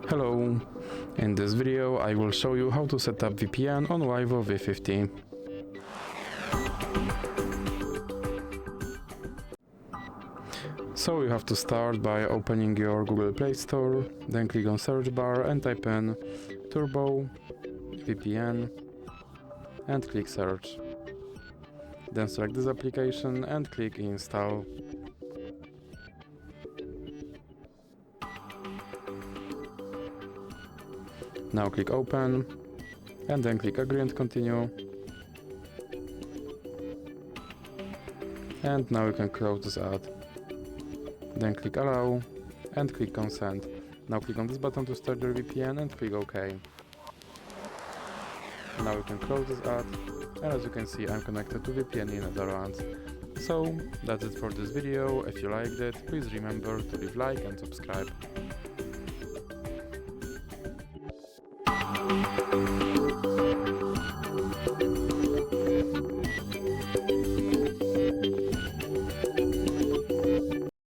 Hello! In this video I will show you how to set up VPN on VIVO V50. So you have to start by opening your Google Play Store, then click on search bar and type in Turbo VPN and click search. Then select this application and click install. Now click open and then click agree and continue. And now you can close this ad. Then click allow and click consent. Now click on this button to start your VPN and click OK. Now you can close this ad, and as you can see I'm connected to VPN in Netherlands. So that's it for this video. If you liked it, please remember to leave like and subscribe.